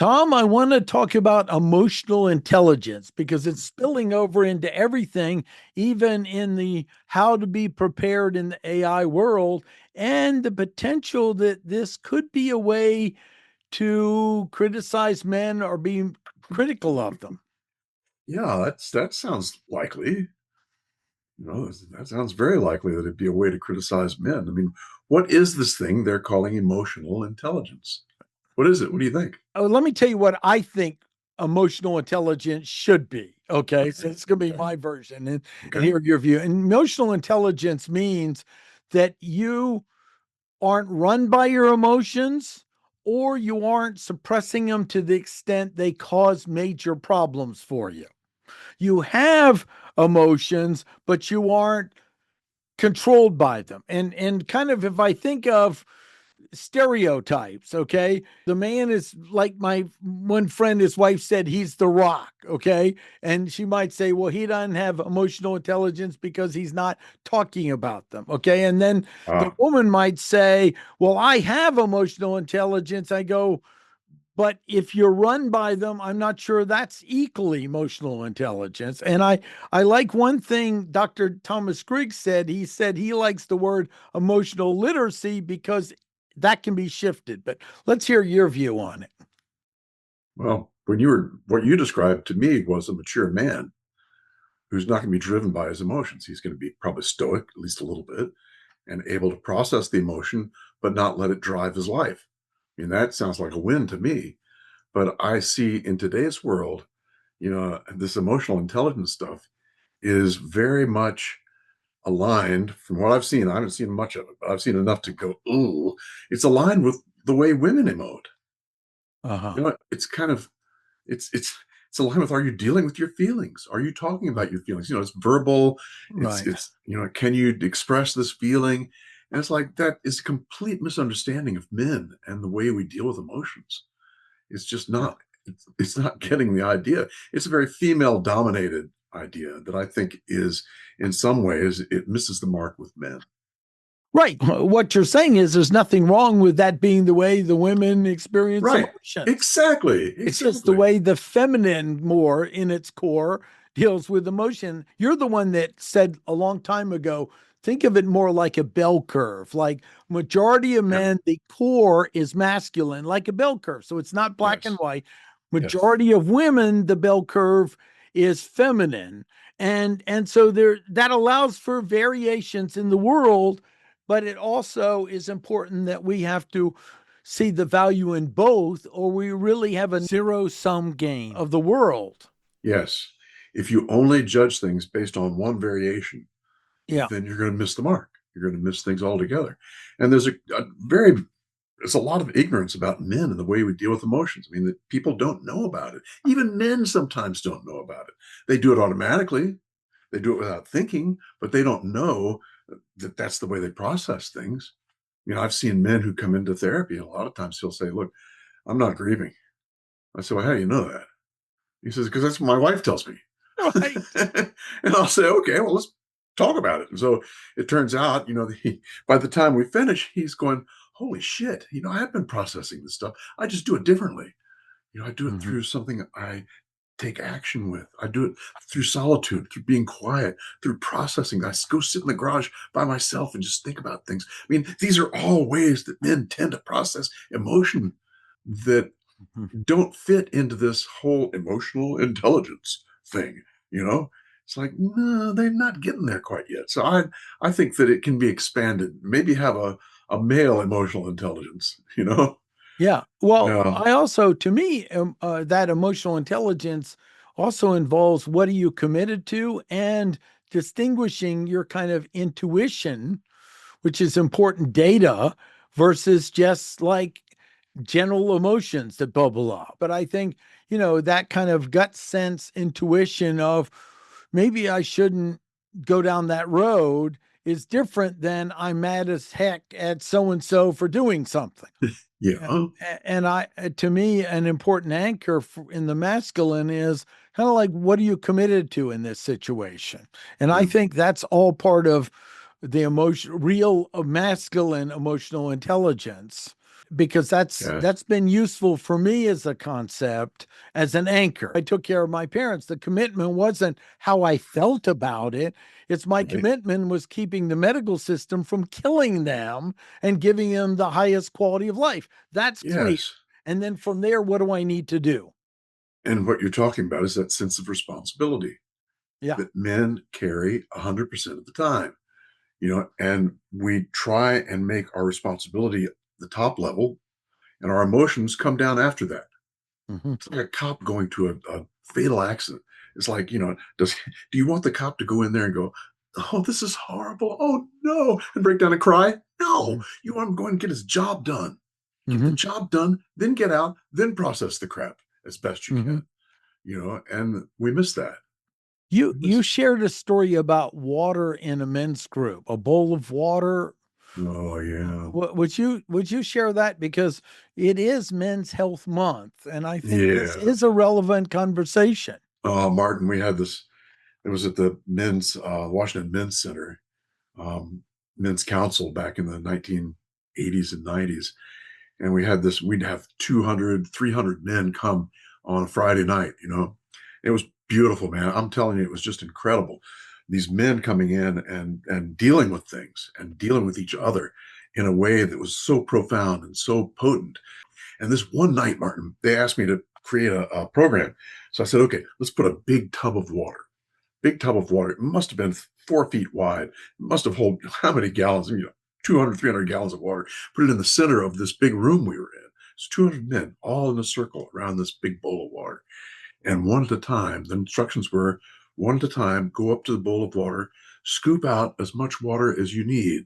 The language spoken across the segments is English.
Tom, I want to talk about emotional intelligence because it's spilling over into everything, even in the how to be prepared in the AI world, and the potential that this could be a way to criticize men or be critical of them. Yeah, that sounds likely. That sounds very likely that it'd be a way to criticize men. I mean, what is this thing they're calling emotional intelligence? What is it? What do you think? Oh, let me tell you what I think emotional intelligence should be. Okay. So Okay. it's going to be Okay. my version and Okay. hear your view. And emotional intelligence means that you aren't run by your emotions or you aren't suppressing them to the extent they cause major problems for you. You have emotions, but you aren't controlled by them. And kind of if I think of stereotypes, okay? The man is like my one friend, his wife said he's the rock, okay? And she might say, well, he doesn't have emotional intelligence because he's not talking about them, okay? And then the Ah, woman might say, well, I have emotional intelligence. I go, but if you're run by them, I'm not sure that's equally emotional intelligence. And I like one thing Dr. Thomas Griggs said. He said he likes the word emotional literacy because that can be shifted. But let's hear your view on it. well, what you described to me was a mature man who's not going to be driven by his emotions. He's going to be probably stoic, at least a little bit, and able to process the emotion, but not let it drive his life. I mean, that sounds like a win to me. But I see in today's world, this emotional intelligence stuff is very much aligned from what I've seen. I haven't seen much of it, but I've seen enough to go, ooh, it's aligned with the way women emote. Uh-huh. It's kind of it's aligned with, are you dealing with your feelings? Are you talking about your feelings? It's verbal, Right. can you express this feeling? And it's like that is a complete misunderstanding of men and the way we deal with emotions. It's just not it's not getting the idea. It's a very female dominated idea that I think is in some ways it misses the mark with men. Right. What you're saying is there's nothing wrong with that being the way the women experience Right. emotions. Exactly. It's just the Exactly. way the feminine, more in its core, deals with emotion. You're the one that said a long time ago, think of it more like a bell curve. Like majority of Yeah. men, the core is masculine, like a bell curve. So it's not black and Yes. white. Yes. Majority of women, the bell curve is feminine. And so there that allows for variations in the world, but it also is important that we have to see the value in both, or we really have a zero sum game of the world. Yes. If you only judge things based on one variation, Yeah. then you're going to miss the mark. You're going to miss things altogether. And there's a lot of ignorance about men and the way we deal with emotions. I mean, that people don't know about it. Even men sometimes don't know about it. They do it automatically. They do it without thinking, but they don't know that that's the way they process things. I've seen men who come into therapy, and a lot of times he'll say, "Look, I'm not grieving." I say, "Well, how do you know that?" He says, "Because that's what my wife tells me." Right. And I'll say, "Okay, well, let's talk about it." And so it turns out, by the time we finish, he's going, "Holy shit! I have been processing this stuff. I just do it differently. I do it Mhm. through something I take action with. I do it through solitude, through being quiet, through processing. I go sit in the garage by myself and just think about things." I mean, these are all ways that men tend to process emotion that Mhm. don't fit into this whole emotional intelligence thing. You know, it's like, no, they're not getting there quite yet. So I think that it can be expanded. Maybe have a male emotional intelligence. Yeah. Well, Yeah. I also, to me, that emotional intelligence also involves what are you committed to and distinguishing your kind of intuition, which is important data, versus just like general emotions that bubble up. But I think, that kind of gut sense intuition of maybe I shouldn't go down that road is different than I'm mad as heck at so and so for doing something. Yeah. Yeah. And to me, an important anchor in the masculine is kind of like, what are you committed to in this situation? And I Yeah. think that's all part of the real masculine emotional intelligence. because Yes. that's been useful for me as a concept, as an anchor. I took care of my parents. The commitment wasn't how I felt about it. It's my Right. commitment was keeping the medical system from killing them and giving them the highest quality of life. That's clear. Yes. And then from there, what do I need to do? And what you're talking about is that sense of responsibility Yeah. that men carry 100% of the time, and we try and make our responsibility the top level, and our emotions come down after that. Hmm. It's like a cop going to a fatal accident. It's like, do you want the cop to go in there and go, "Oh, this is horrible. Oh no," and break down and cry? No, Hmm. you want him to go and get his job done. Get the Hmm. job done, then get out, then process the crap as best you Hmm. can, and we miss that. You We miss you shared a story about water in a men's group, a bowl of water. Oh, yeah. Would you share that, because it is Men's Health Month, and I think this Yeah. is a relevant conversation. Oh, Martin, we had this. It was at the Washington Men's Center, um, Men's Council back in the 1980s and 90s. And we'd have 200, 300 men come on a Friday night. It was beautiful, man. I'm telling you, it was just incredible. These men coming in and dealing with things and dealing with each other in a way that was so profound and so potent. And this one night, Martin, they asked me to create a program. So I said, okay, let's put a big tub of water. Big tub of water. It must have been 4 feet wide. It must have held how many gallons? 200, 300 gallons of water. Put it in the center of this big room we were in. It's 200 men all in a circle around this big bowl of water. And one at a time, the instructions were one at a time, go up to the bowl of water, scoop out as much water as you need,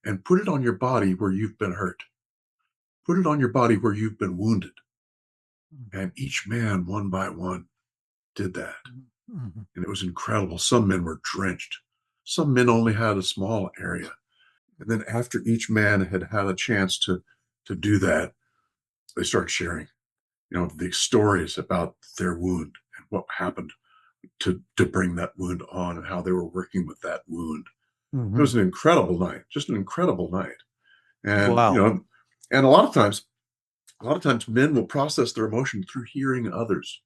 and put it on your body where you've been hurt. Put it on your body where you've been wounded. And each man, one by one, did that. Mhm. And it was incredible. Some men were drenched. Some men only had a small area. And then after each man had had a chance to do that, they started sharing, the stories about their wound and what happened to bring that wound on and how they were working with that wound. It Mhm. was an incredible night, just an incredible night. And Wow. and a lot of times men will process their emotion through hearing others.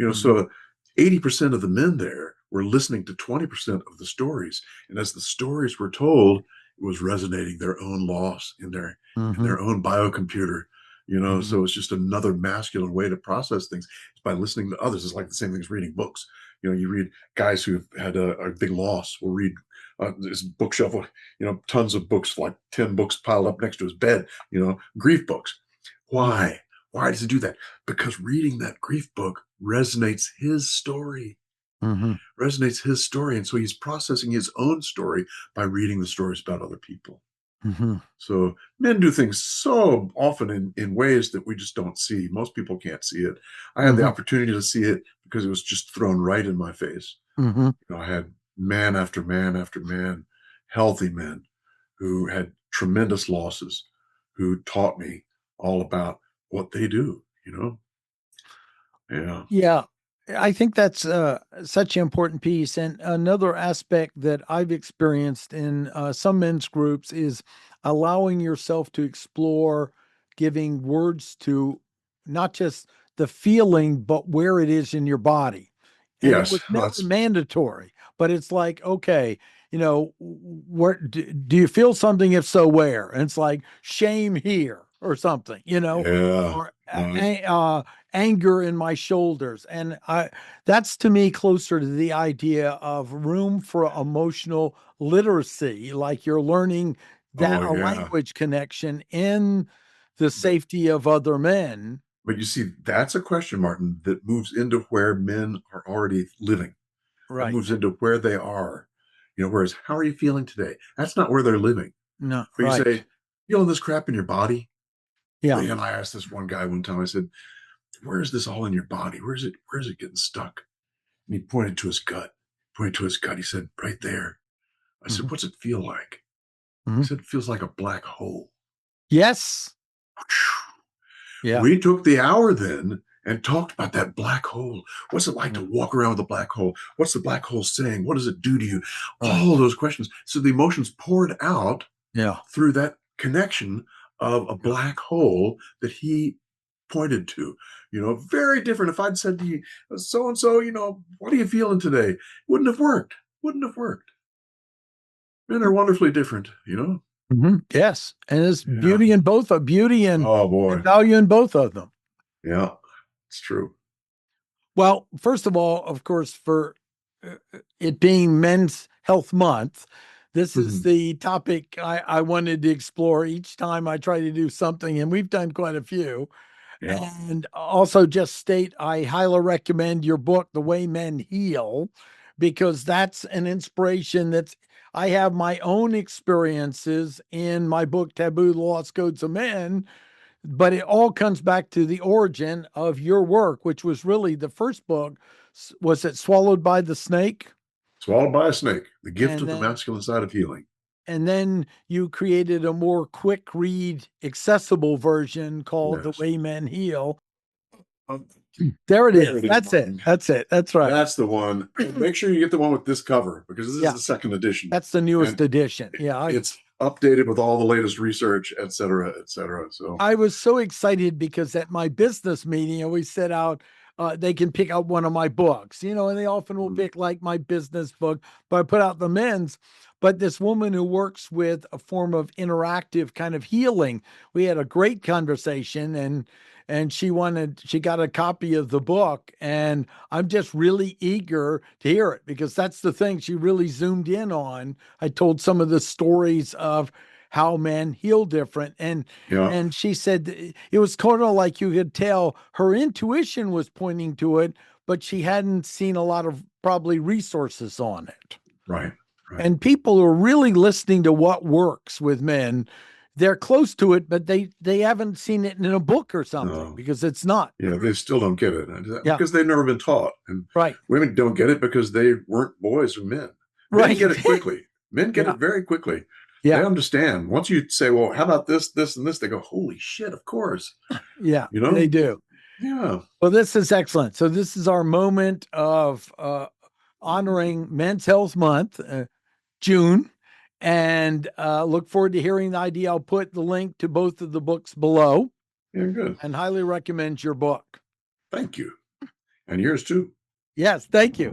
Mhm. So 80% of the men there were listening to 20% of the stories. And as the stories were told, it was resonating their own loss in Mhm. their own biocomputer. Mhm. So it's just another masculine way to process things by listening to others. It's like the same thing as reading books. You read guys who've had a big loss will read this bookshelf, tons of books, like 10 books piled up next to his bed, grief books. Mhm. Why? Why does he do that? Because reading that grief book Mhm. resonates his story. And so he's processing his own story by reading the stories about other people. Mhm. So men do things so often in ways that we just don't see. Most people can't see it. I had the Mhm. opportunity to see it because it was just thrown right in my face. Mhm. I had man after man after man, healthy men who had tremendous losses, who taught me all about what they do. Yeah. Yeah, I think that's such an important piece. And another aspect that I've experienced in some men's groups is allowing yourself to explore, giving words to not just the feeling, but where it is in your body. And it Yes. was never That's mandatory, but it's like, okay, where do you feel something? If so, where? And it's like shame here or something, yeah. or No, it's anger in my shoulders. And that's to me closer to the idea of room for emotional literacy, like you're learning that oh a yeah. language connection in the But safety of other men. but you see, that's a question, Martin, that moves into where men are already living. That moves Right. into where they are. Whereas how are you feeling today? That's not where they're living. No, But you right. say, feeling this crap in your body? Yeah. And I asked this one guy one time, I said, where is this all in your body? Where is it getting stuck? And he pointed to his gut. Pointed to his gut. He said, right there. I said, Mhm. what's it feel like? He Mhm. said, it feels like a black hole. Yes. Yeah. We took the hour then and talked about that black hole. What's it like to Yeah. walk around with a black hole? What's the black hole saying? What does it do to you? Right. All those questions. So the emotions poured out Yeah. through that connection of a black hole that he pointed to. Very different. If I'd said to you, so and so, what are you feeling today? Wouldn't have worked. Wouldn't have worked. Men are wonderfully different. Yes. And there's Yeah. beauty in both of beauty Oh and boy. value in both of them. Yeah, it's true. Well, first of all, of course, for it being Men's Health Month, this is Mhm. the topic I wanted to explore each time I try to do something, and we've done quite a few. Yeah. And also, just state I highly recommend your book, The Way Men Heal, because that's an inspiration that's I have my own experiences in my book, Taboo, The Lost Codes of Men, but it all comes back to the origin of your work, which was really the first book. Was it Swallowed by the Snake? Swallowed by a Snake, the gift And of the then masculine side of healing. and then you created a more quick read, accessible version called The Yes. Way Men Heal. There it There is. it is, That's it. Martin. That's it. That's right. That's the one. And make sure you get the one with this cover because this is Yeah, the second edition. that's the newest And edition. Yeah, it's updated with all the latest research, et cetera, et cetera. So, I was so excited because at my business meeting, I always set out, they can pick out one of my books, and they often will pick like my business book, but I put out the men's. But this woman who works with a form of interactive kind of healing, we had a great conversation and she got a copy of the book. And I'm just really eager to hear it because that's the thing she really zoomed in on. I told some of the stories of how men heal different. And yeah, and she said it was kind of like you could tell her intuition was pointing to it, but she hadn't seen a lot of probably resources on it. right, right. And people are really listening to what works with men. They're close to it, but they haven't seen it in a book or something No, because it's not. yeah, they still don't get it Yeah, because they've never been taught. And right, women don't get it because they weren't boys or men. Men right. get it quickly. Men get Yeah, it very quickly. They yeah, understand. Once you say, well, how about this, this, and this? They go, holy shit, of course. yeah. You They know? do. Yeah. Well, this is excellent. So this is our moment of honoring Men's Health Month. June, and look forward to hearing the idea. I'll put the link to both of the books below Yeah, good. and highly recommend your book. Thank you. And yours too. Yes, thank you.